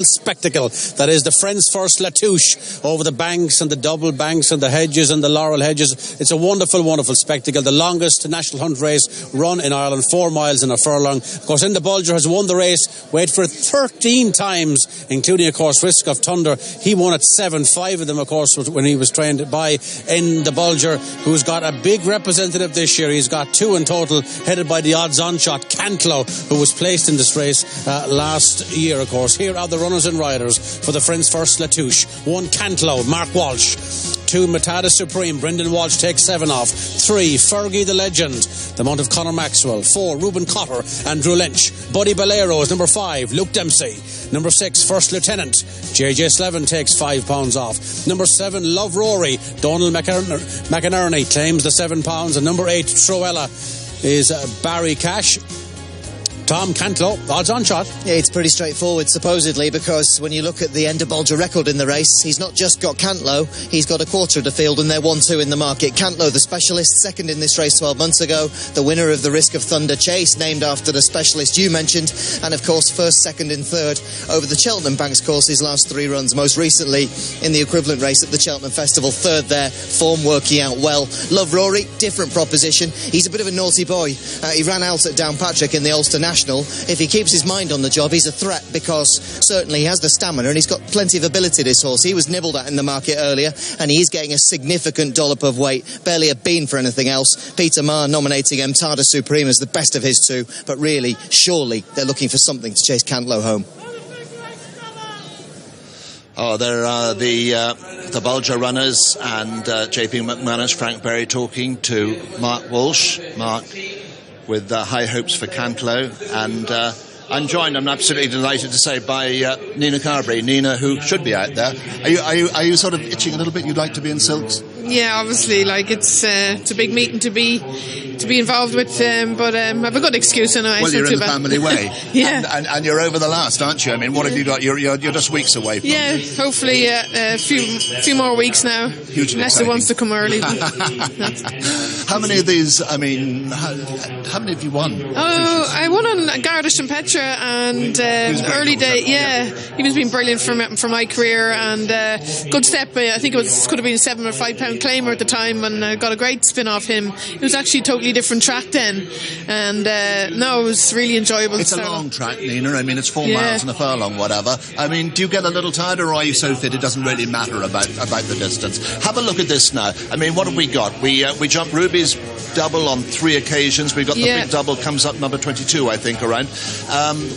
spectacle that is the Friends First La Touche over the banks and the double banks and the hedges and the laurel hedges. It's a wonderful, wonderful spectacle. The longest national hunt race run in Ireland, 4 miles in a furlong. Of course, In the Bulger has won the race, wait for it, 13 times, including, of course, Risk of Thunder. He won it 7, 5 of them, of course, when he was trained by In the Bulger, who's got a big representative this year. He's got 2 in total, headed by the odds-on shot, Cantlow, who was placed in this race last year, of course. Here are the runners and riders for the Friends First La Touche. 1, Cantlow, Mark Walsh. 2, Matada Supreme, Brendan Walsh takes 7 off. 3, Fergie the Legend, the mount of Conor Maxwell. 4, Reuben Cotter, Andrew Lynch. Buddy Bolero is number 5, Luke Dempsey. Number 6, First Lieutenant, JJ Slevin takes £5 off. Number 7, Love Rory, Donald McInerney claims the £7. And number 8, Treo Eile is Barry Cash. Tom Cantlow, odds on shot. Yeah, it's pretty straightforward, supposedly, because when you look at the Ender Bulger record in the race, he's not just got Cantlow, he's got a quarter of the field, and they're 1-2 in the market. Cantlow, the specialist, second in this race 12 months ago, the winner of the Risk of Thunder Chase, named after the specialist you mentioned, and of course, first, second, and third over the Cheltenham Banks course his last 3 runs, most recently in the equivalent race at the Cheltenham Festival, third there, form working out well. Love Rory, different proposition. He's a bit of a naughty boy. He ran out at Downpatrick in the Ulster National. If he keeps his mind on the job, he's a threat, because certainly he has the stamina and he's got plenty of ability, this horse. He was nibbled at in the market earlier, and he is getting a significant dollop of weight, barely a bean for anything else. Peter Marr nominating Matada Supreme as the best of his 2, but really, surely they're looking for something to chase Cantlow home. Oh, there are the Bulger runners and JP McManus, Frank Berry talking to Mark Walsh. Mark with high hopes for Cantlow, and I'm joined, I'm absolutely delighted to say, by Nina Carberry. Nina, who should be out there. Are you sort of itching a little bit? You'd like to be in silks? Yeah, obviously, like it's a big meeting to be involved with, but I have a good excuse anyway. Well, you're in the family way. Yeah. And you're over the last, aren't you? I mean, what have you got? You're just weeks away from Yeah, hopefully a few more weeks now. Hugely unless it wants to come early. How many of these, I mean, how many have you won? Oh, I won on Gardish and Petra, and early day, yeah. He was been brilliant for my career, and good step. I think could have been a £7 or £5 claimer at the time, and I got a great spin off him. It was actually a totally different track then, and no, it was really enjoyable. It's a long track, Nina. I mean, it's 4 miles and a furlong, whatever. I mean, do you get a little tired, or are you so fit it doesn't really matter about the distance? Have a look at this now. I mean, what have we got? We jumped Ruby's double on 3 occasions. We've got the big double, comes up number 22, I think, around.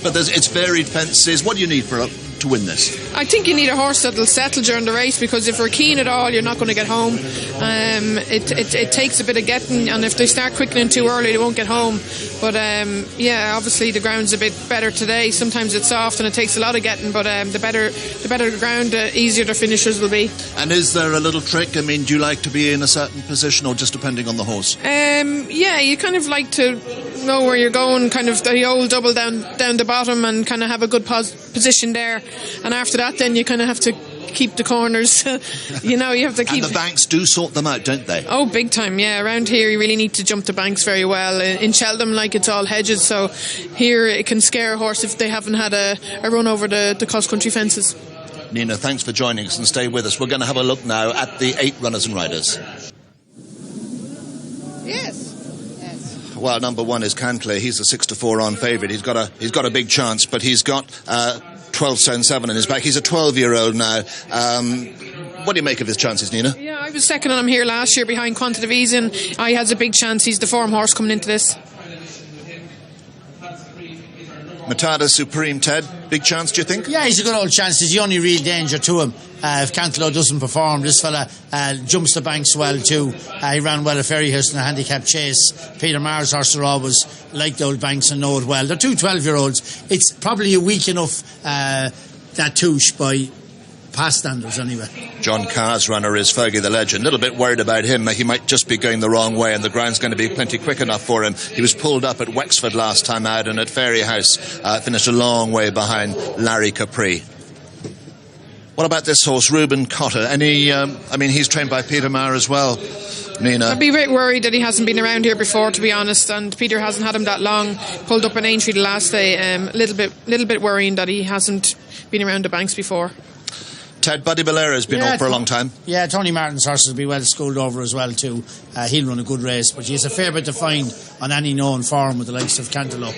But it's varied fences. What do you need to win this? I think you need a horse that'll settle during the race, because if we're keen at all, you're not going to get home. It takes a bit of getting, and if they start quickening too early, they won't get home. But yeah, obviously the ground's a bit better today. Sometimes it's soft and it takes a lot of getting, but the better the ground, the easier the finishers will be. And is there a little trick? I mean, do you like to be in a certain position, or just depending on the horse? Yeah, you kind of like to know where you're going, kind of the old double down the bottom, and kind of have a good position there. And after that, then you kind of have to keep the corners. You have to keep. And the banks do sort them out, don't they? Oh, big time, yeah. Around here, you really need to jump the banks very well. In Cheltenham, like, it's all hedges, so here it can scare a horse if they haven't had a run over the cross-country fences. Nina, thanks for joining us, and stay with us. We're going to have a look now at the 8 runners and riders. Yes. Well, number 1 is Cantlow. He's a 6-4 on favourite. He's got a big chance, but he's got 12 stone 7 in his back. He's a 12-year-old now. What do you make of his chances, Nina? Yeah, I was second on him here last year behind Contender. I has a big chance. He's the form horse coming into this. Matada Supreme, Ted, big chance, do you think? Yeah, he's a good old chance. He's the only real danger to him. If Cantlow doesn't perform, this fella jumps the banks well too. He ran well at Ferryhouse in a handicap chase. Peter Marr's horse are always like the old banks and know it well. They're 2 12-year-olds. It's probably a weak enough that Touche by past standards anyway. John Carr's runner is Fergie the Legend. A little bit worried about him. He might just be going the wrong way, and the ground's going to be plenty quick enough for him. He was pulled up at Wexford last time out, and at Ferryhouse finished a long way behind Larry Capri. What about this horse, Reuben Cotter? He's trained by Peter Maher as well, Nina. I'd be a bit worried that he hasn't been around here before, to be honest, and Peter hasn't had him that long. Pulled up in Aintree the last day. A little bit worrying that he hasn't been around the banks before. Ted, Buddy Valera has been on for a long time. Yeah, Tony Martin's horse will be well schooled over as well too. He'll run a good race, but he has a fair bit to find on any known form with the likes of Cantaloupe.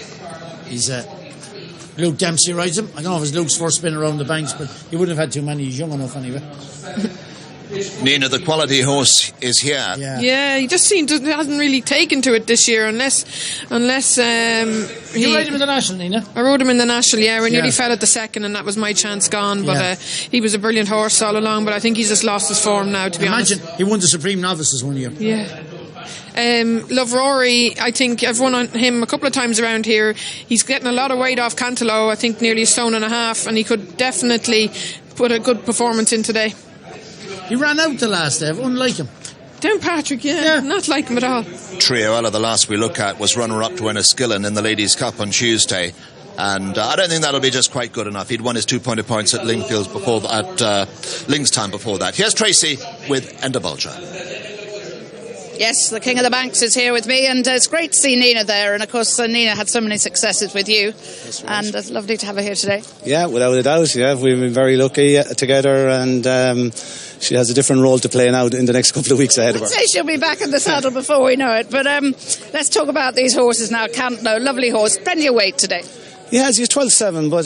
He's Luke Dempsey rides him. I don't know if it's Luke's first spin around the banks, but he wouldn't have had too many. He's young enough anyway. Nina, the quality horse is here. Yeah, he just hasn't really taken to it this year, unless you ride him in the National, Nina? I rode him in the National, we nearly fell at the second, and that was my chance gone. But he was a brilliant horse all along. But I think he's just lost his form now. To be honest, imagine he won the Supreme Novices one year. Yeah. Love Rory, I think I've won on him a couple of times around here. He's getting a lot of weight off Cantaloupe, I think nearly 1.5 stone, and he could definitely put a good performance in today. He ran out the last day, everyone like him. Downpatrick, not like him at all. Treo Eile, the last we look at, was runner-up to Enniskillen in the Ladies' Cup on Tuesday. And I don't think that'll be just quite good enough. He'd won his 2-pointed points at Lingfields at Lingstown before that. Here's Tracy with Endabulger. Yes, the King of the Banks is here with me, and it's great to see Nina there. And of course, Nina had so many successes with you, and it's lovely to have her here today. Yeah, without a doubt. Yeah, we've been very lucky together, and she has a different role to play now in the next couple of weeks ahead of her. I'd say she'll be back in the saddle before we know it. But let's talk about these horses now. Cantlow, lovely horse, plenty of weight today. Yeah, he's 12-7, but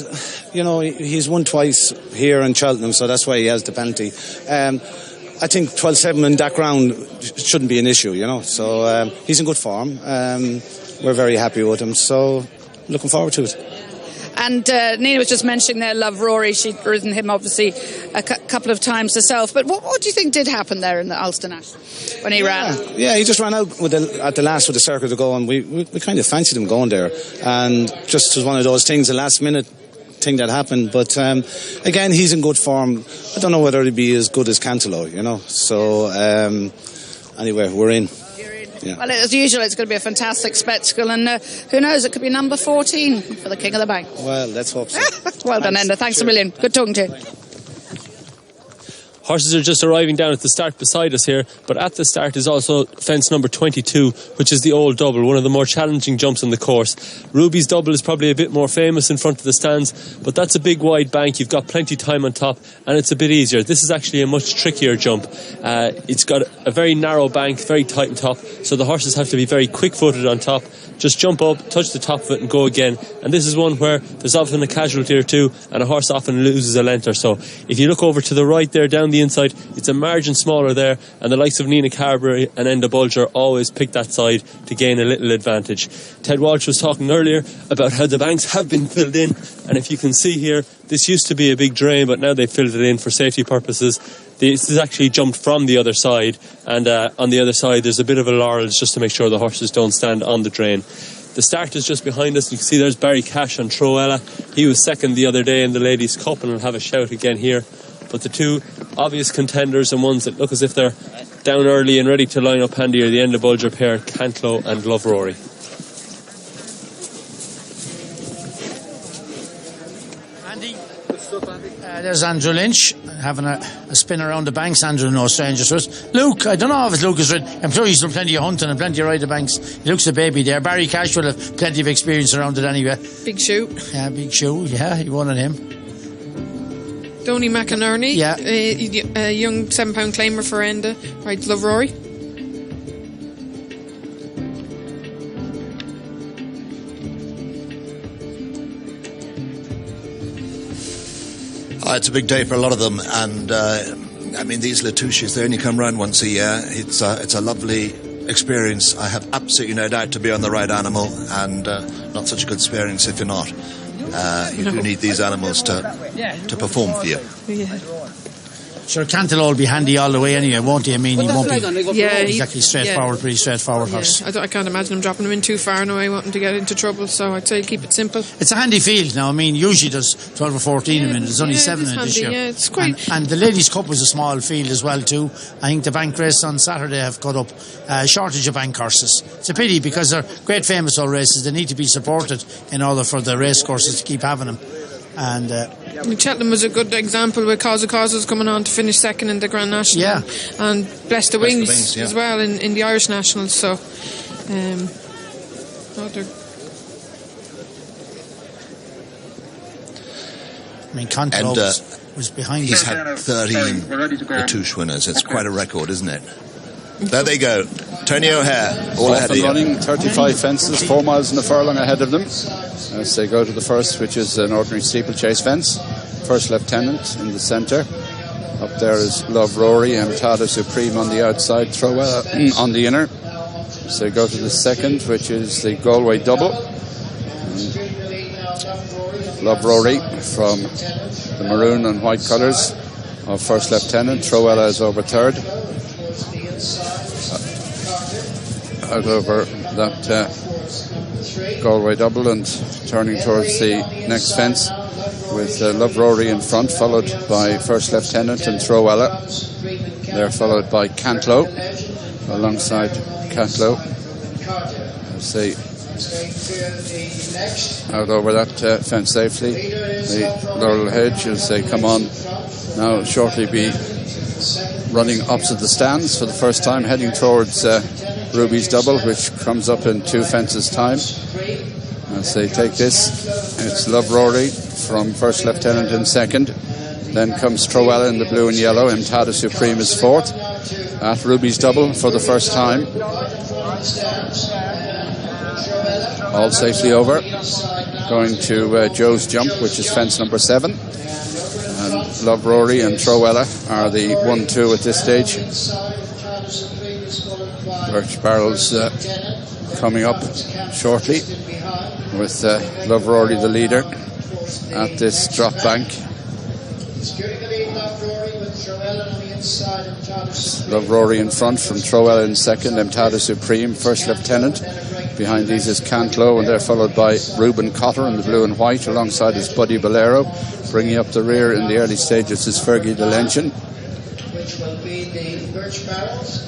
he's won twice here in Cheltenham, so that's why he has the penalty. I think 12-7 in that round shouldn't be an issue, So he's in good form. We're very happy with him, so looking forward to it. And Nina was just mentioning there, Love Rory. She'd ridden him obviously a couple of times herself. But what do you think did happen there in the Ulster National when he ran? Yeah, he just ran out at the last with the circle to go, and we kind of fancied him going there. And just was one of those things, the last minute thing that happened. But again, he's in good form. I don't know whether he'd be as good as Cantaloupe, So anyway, we're in. Yeah. Well, as usual, it's going to be a fantastic spectacle, and who knows, it could be number 14 for the King of the Bank. Well, let's hope so. Well done, Enda. Thanks a million. Good talking to you. Horses are just arriving down at the start beside us here, but at the start is also fence number 22, which is the old double, one of the more challenging jumps on the course. Ruby's double is probably a bit more famous in front of the stands, but that's a big wide bank. You've got plenty of time on top, and it's a bit easier. This is actually a much trickier jump. It's got a very narrow bank, very tight on top, so the horses have to be very quick-footed on top. Just jump up, touch the top of it and go again. And this is one where there's often a casualty or two, and a horse often loses a length or so. If you look over to the right there, down the inside, it's a margin smaller there, and the likes of Nina Carberry and Endabulger always pick that side to gain a little advantage. Ted Walsh was talking earlier about how the banks have been filled in, and if you can see here, this used to be a big drain, but now they've filled it in for safety purposes. This is actually jumped from the other side, and on the other side there's a bit of a laurels just to make sure the horses don't stand on the drain. The start is just behind us. You can see there's Barry Cash on Treo Eile. He was second the other day in the Ladies' Cup, and will have a shout again here. But the two obvious contenders and ones that look as if they're down early and ready to line up handy are the Endabulger pair, Cantlow and Love Rory. There's Andrew Lynch having a spin around the banks. Andrew, no stranger to us. Luke, I don't know if it's Luke is ridden. I'm sure he's done plenty of hunting and plenty of ride the banks. He looks a baby there. Barry Cash will have plenty of experience around it anyway. Big shoe. Yeah, big shoe. Yeah, he won on him. Donny McInerney, yeah. A young £7 claimer for Enda, rides Love Rory. It's a big day for a lot of them, and these Latouches, they only come round once a year. It's a lovely experience. I have absolutely no doubt to be on the right animal, and not such a good experience if you're not. You do need these animals to perform for you. Yeah. Sure, Cantaloupe will be handy all the way anyway, won't he? I mean, he won't be exactly straightforward, pretty straightforward horse. I can't imagine him dropping him in too far now. I want him to get into trouble, so I'd say keep it simple. It's a handy field now. I mean, usually there's 12 or 14 in it. There's only 7 in it this year. Yeah, it's quite. And the Ladies' Cup was a small field as well too. I think the bank race on Saturday have cut up a shortage of bank horses. It's a pity because they're great famous old races. They need to be supported in order for the race courses to keep having them. And Cheltenham was a good example with Causa's coming on to finish second in the Grand National. Yeah. And Bless the Wings, yeah. as well in the Irish Nationals. So, Contender was behind. He's had 13 Touche winners. It's quite a record, isn't it? There they go. Tony O'Hare, all ahead of you. Running 35 fences, 4 miles and a furlong ahead of them. As they go to the first, which is an ordinary steeplechase fence. First Lieutenant in the centre. Up there is Love Rory and Tada Supreme on the outside, Treo Eile on the inner. So they go to the second, which is the Galway Double. And Love Rory from the maroon and white colours of First Lieutenant. Treo Eile is over third. Out over that Galway Double and turning towards the next fence with Love Rory in front, followed by First Lieutenant and Treo Eile. They're followed by Cantlow, alongside Cantlow. As they out over that fence safely. The Laurel Hedge, as they come on, now shortly be running opposite the stands for the first time, heading towards Ruby's Double, which comes up in 2 fences' time. As they take this, it's Love Rory from First Lieutenant in second. Then comes Treo Eile in the blue and yellow. Tada Supreme is fourth at Ruby's Double for the first time. All safely over. Going to Joe's Jump, which is fence number 7. And Love Rory and Treo Eile are the 1-2 at this stage. Birch Barrels coming up shortly with Love Rory the leader at this drop bank. Love Rory in front from Treo Eile in second, Tada Supreme, First Lieutenant. Behind these is Cantlow, and they're followed by Reuben Cotter in the blue and white, alongside his Buddy Bolero. Bringing up the rear in the early stages is Fergie the Legend.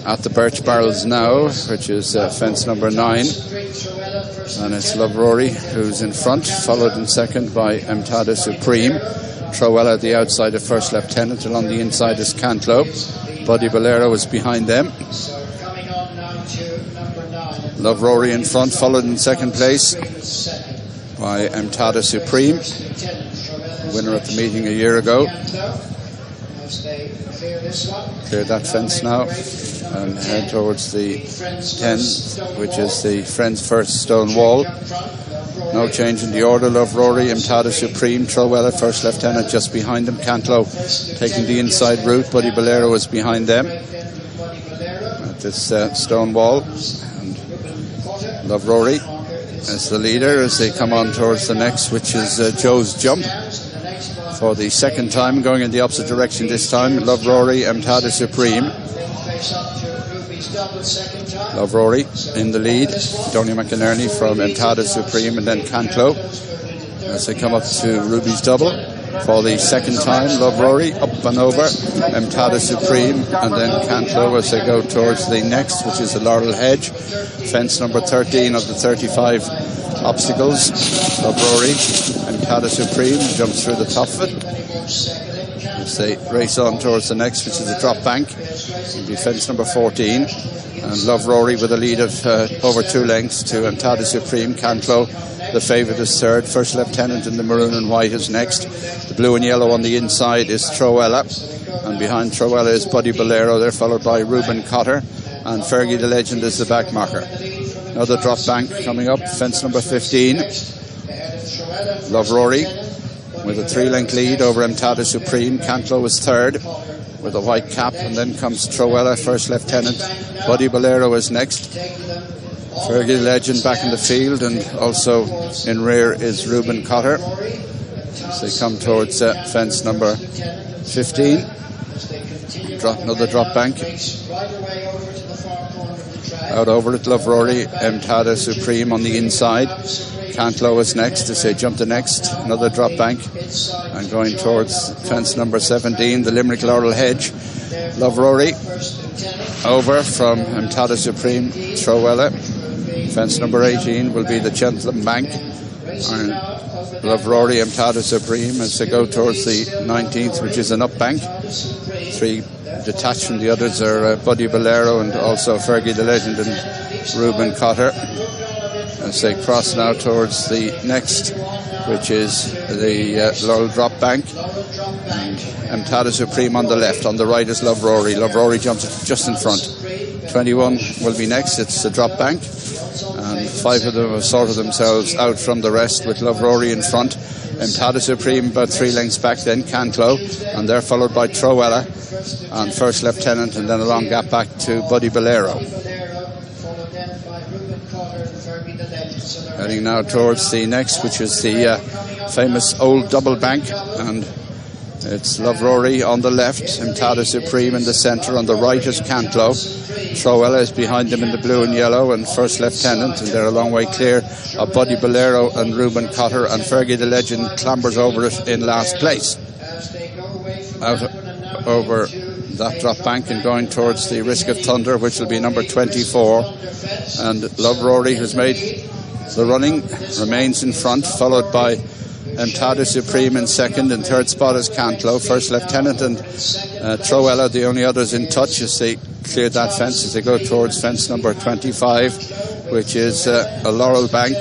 At the Birch Barrels now, which is fence number 9. And it's Love Rory who's in front, followed in second by Tada Supreme. Treo Eile at the outside of First Lieutenant, and on the inside is Cantlow. Buddy Bolero is behind them. Love Rory in front, followed in second place by Tada Supreme, winner at the meeting a year ago. Clear that fence now and head towards the 10th, which is the Friends First Stone Wall. No change in the order. Love Rory, Tada Supreme, Treo Eile, First Lieutenant just behind them. Cantlow taking the inside route. Buddy Bolero is behind them at this stone wall. And Love Rory as the leader as they come on towards the next, which is Joe's Jump. For the second time, going in the opposite direction this time, Love Rory, Tada Supreme. Love Rory in the lead, Donny McInerney from Tada Supreme, and then Cantlow as they come up to Ruby's Double. For the second time, Love Rory up and over, Tada Supreme, and then Cantlow as they go towards the next, which is the Laurel Hedge, fence number 13 of the 35 obstacles. Love Rory, Tada Supreme jumps through the top of it as they race on towards the next, which is the drop bank. It'll be fence number 14, and Love Rory with a lead of over 2 lengths to Tada Supreme. Cantlow, the favourite, is third. First Lieutenant in the maroon and white is next. The blue and yellow on the inside is Treo Eile, and behind Treo Eile is Buddy Bolero. They're followed by Reuben Cotter, and Fergie the Legend is the back marker. Another drop bank coming up, fence number 15. Love Rory with a 3-length lead over Tada Supreme. Cantlow is third with a white cap, and then comes Treo Eile, First Lieutenant. Buddy Bolero is next. Fergie the Legend back in the field, and also in rear is Reuben Cotter as they come towards fence number 15. Another drop bank. Out over it, Love Rory, Tada Supreme on the inside. Cantlow is next as they jump the next. Another drop bank. And going towards fence number 17, the Limerick Laurel Hedge. Love Rory over from Tada Supreme, Treo Eile. Fence number 18 will be the Cheltenham Bank. And Love Rory, Emtada Supreme as they go towards the 19th, which is an up bank. 3 detached from the others are Buddy Bolero and also Fergie the Legend and Reuben Cotter as they cross now towards the next, which is the Laurel Drop Bank. And Emtada Supreme on the left. On the right is Love Rory. Love Rory jumps just in front. 21 will be next. It's the drop bank, and 5 of them have sorted themselves out from the rest with Love Rory in front. Emtada Supreme about 3 lengths back, then Cantlow, and they're followed by Treo Eile and First Lieutenant, and then a long gap back to Buddy Bolero. Heading now towards the next, which is the famous old double bank, and it's Love Rory on the left, Emtada Supreme in the centre. On the right is Cantlow. Treo Eile is behind them in the blue and yellow, and First Lieutenant, and they're a long way clear of Buddy Bolero and Reuben Cotter, and Fergie the Legend clambers over it in last place. Out over that drop bank and going towards the Risk of Thunder, which will be number 24. And Love Rory, who's made the running, remains in front, followed by Emtada Supreme in second. In third spot is Cantlow. First Lieutenant and Treo Eile, the only others in touch as they clear that fence as they go towards fence number 25, which is a Laurel Bank.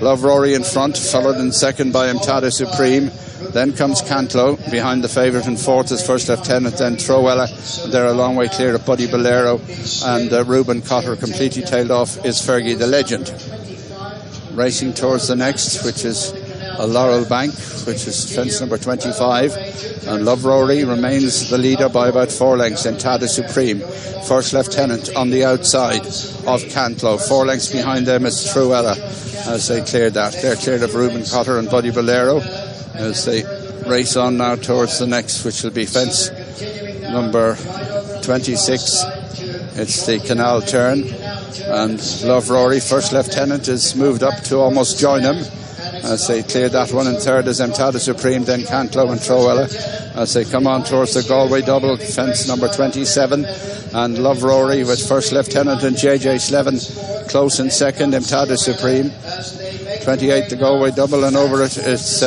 Love Rory in front, followed in second by Emtada Supreme. Then comes Cantlow. Behind the favourite in fourth is First Lieutenant, then Treo Eile. They're a long way clear of Buddy Bolero, and Reuben Cotter. Completely tailed off is Fergie the Legend. Racing towards the next, which is a Laurel Bank, which is fence number 25, and Love Rory remains the leader by about 4 lengths. Emtada Supreme, First Lieutenant on the outside of Cantlow. 4 lengths behind them is Treo Eile as they cleared that. They're cleared of Reuben Cotter and Buddy Bolero as they race on now towards the next, which will be fence number 26. It's the Canal Turn, and Love Rory, First Lieutenant, is moved up to almost join him as they clear that one. In third is Emtada Supreme, then Cantlow and Treo Eile as they come on towards the Galway double, fence number 27, and Love Rory with First Lieutenant and JJ Slevin close in second. Emtada Supreme, 28 the Galway double, and over it it's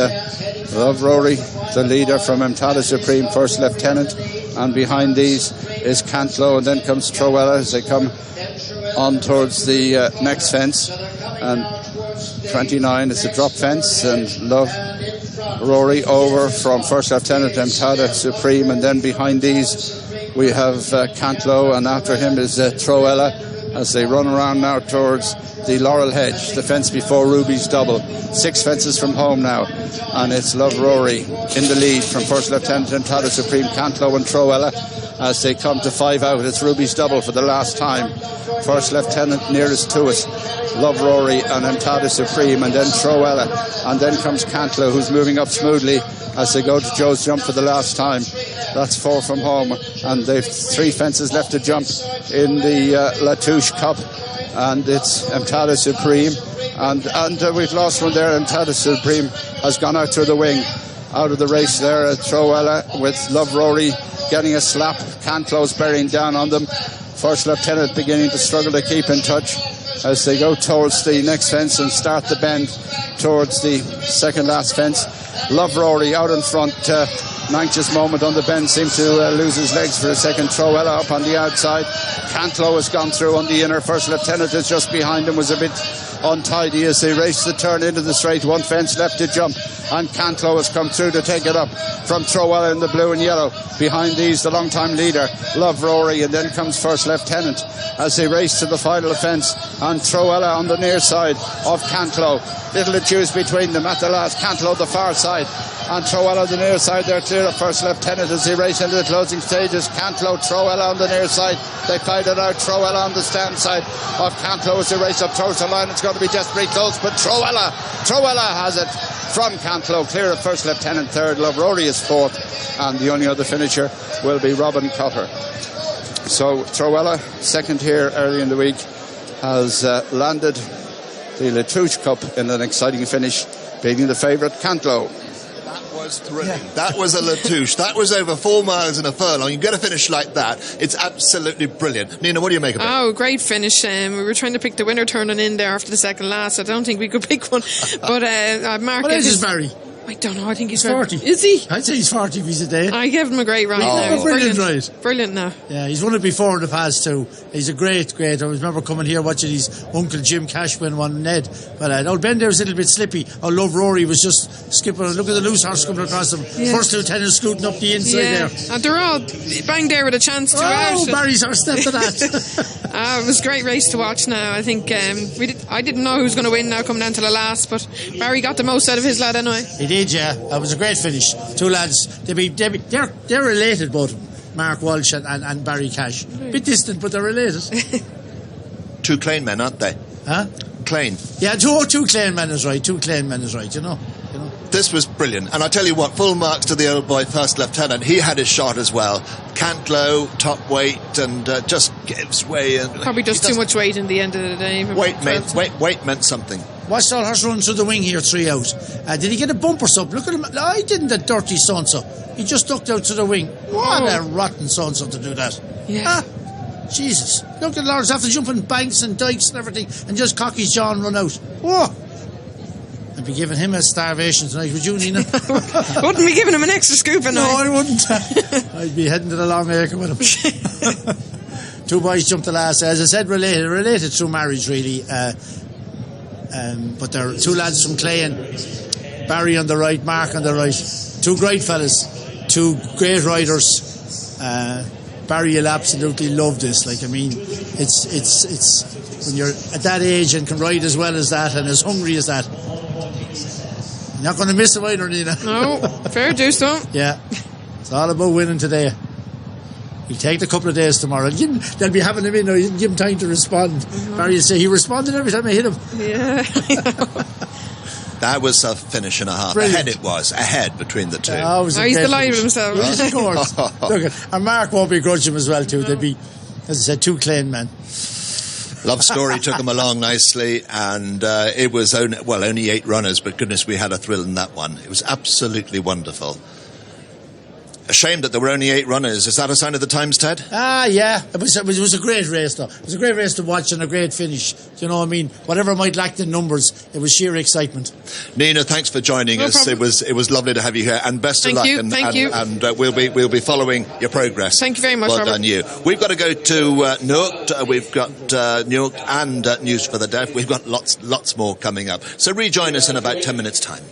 Love Rory, the leader from Emtada Supreme, First Lieutenant, and behind these is Cantlow, and then comes Treo Eile as they come on towards the next fence. And 29 is a drop fence, and Love Rory over from First Lieutenant, Emtada Supreme, and then behind these we have Cantlow, and after him is Treo Eile as they run around now towards the Laurel Hedge, the fence before Ruby's double. 6 fences from home now, and it's Love Rory in the lead from First Lieutenant, Emtada Supreme, Cantlow and Treo Eile as they come to 5 out. It's Ruby's double for the last time. First Lieutenant nearest to it, Love Rory and Emtada Supreme, and then Treo Eile, and then comes Cantlow, who's moving up smoothly as they go to Joe's Jump for the last time. That's 4 from home, and they've 3 fences left to jump in the La Touche Cup, and it's Emtada Supreme, and we've lost one there. Emtada Supreme has gone out through the wing, out of the race there. Treo Eile with Love Rory getting a slap. Cantlow's bearing down on them. First Lieutenant beginning to struggle to keep in touch as they go towards the next fence and start the bend towards the second last fence. Love Rory out in front. An anxious moment on the bend, seemed to lose his legs for a second. Treo Eile up on the outside. Cantlow has gone through on the inner. First Lieutenant is just behind him, was a bit untidy as they race the turn into the straight. 1 fence left to jump, and Cantlow has come through to take it up from Treo Eile in the blue and yellow. Behind these, the long-time leader, Love Rory, and then comes First Lieutenant as they race to the final fence, and Treo Eile on the near side of Cantlow. Little to choose between them at the last. Cantlow the far side, and Treo Eile on the near side. They're clear of First Lieutenant as they race into the closing stages. Cantlow, Treo Eile on the near side. They fight it out. Treo Eile on the stand side of Cantlow as they race up towards the line. It's going to be desperately close, but Treo Eile has it from Cantlow, clear of First Lieutenant third. Love Rory is fourth, and the only other finisher will be Reuben Cotter. So Treo Eile, second here early in the week, has landed the La Touche Cup in an exciting finish, beating the favourite Cantlow. That was thrilling. That was a Latouche. That was over 4 miles in a furlong. You get a finish like that, it's absolutely brilliant. Nina, what do you make of it? Oh, great finish. We were trying to pick the winner turning in there after the second last. I don't think we could pick one. But Mark... What age is Barry? I don't know. I think he's 40. Is he? I'd say he's 40 if he's a day. I gave him a great ride now. He's brilliant ride. Brilliant now. Yeah, he's won it before in the past too. He's a great. I remember coming here watching his uncle Jim Cash win one Ned. But old Ben there was a little bit slippy. I love Rory was just skipping. Look at the loose horse coming across him. Yeah. First lieutenant scooting up the inside there. And they're all banged there with a chance to out. Oh, Barry's horse stepped to that. It was a great race to watch now. I think I didn't know who was going to win now coming down to the last, but Barry got the most out of his lad anyway. He did, yeah. It was a great finish. Two lads, they're related, both of them. Mark Walsh and Barry Cash. Bit distant, but they're related. Two Clane men, aren't they? Huh? Clane. Yeah, two Clane men is right. Two Clane men is right, you know. This was brilliant, and I tell you what, full marks to the old boy first lieutenant. He had his shot as well. Cantlow, top weight, and just gives way. And probably does too much weight in the end of the day. Weight meant something. Watched all horse run through the wing here, 3 out. Did he get a bumper sub? Look at him. No, he didn't, the dirty so-and-so. He just ducked out to the wing. What a rotten so-and-so to do that. Yeah. Jesus. Look at Lawrence after jumping banks and dikes and everything and just cock his jaw and run out. Whoa. I'd be giving him a starvation tonight, would you, Nina? Wouldn't be giving him an extra scoop a night. No, I wouldn't. I'd be heading to the long acre with him. Two boys jumped the last. As I said, related through marriage, really. But they're two lads from Clane. Barry on the right, Mark on the right. Two great fellas. Two great riders. Barry will absolutely love this. Like, I mean, it's when you're at that age and can ride as well as that and as hungry as that, you're not going to miss a either, Nina. No, fair dues though. Yeah, it's all about winning today. He'll take a couple of days tomorrow. They'll be having him in there. You can give him time to respond. Barry will say he responded every time I hit him. Yeah. That was a finish and a half. Brilliant. Ahead between the two. He's delighted with himself. Yes, of course. Look, and Mark won't begrudge him as well too. They'd be, as I said, two Clane men. Love Story took him along nicely, and it was only 8 runners, but goodness, we had a thrill in that one. It was absolutely wonderful. A shame that there were only 8 runners. Is that a sign of the times, Ted? Yeah. It was a great race, though. It was a great race to watch and a great finish. Do you know what I mean? Whatever might lack the numbers, it was sheer excitement. Nina, thanks for joining us. Problem. It was lovely to have you here, and best of luck. Thank you. And we'll be following your progress. Thank you very much, Well Robert. done, you. We've got to go to Newark. We've got Newark and News for the Deaf. We've got lots more coming up. So rejoin us in about 10 minutes' time.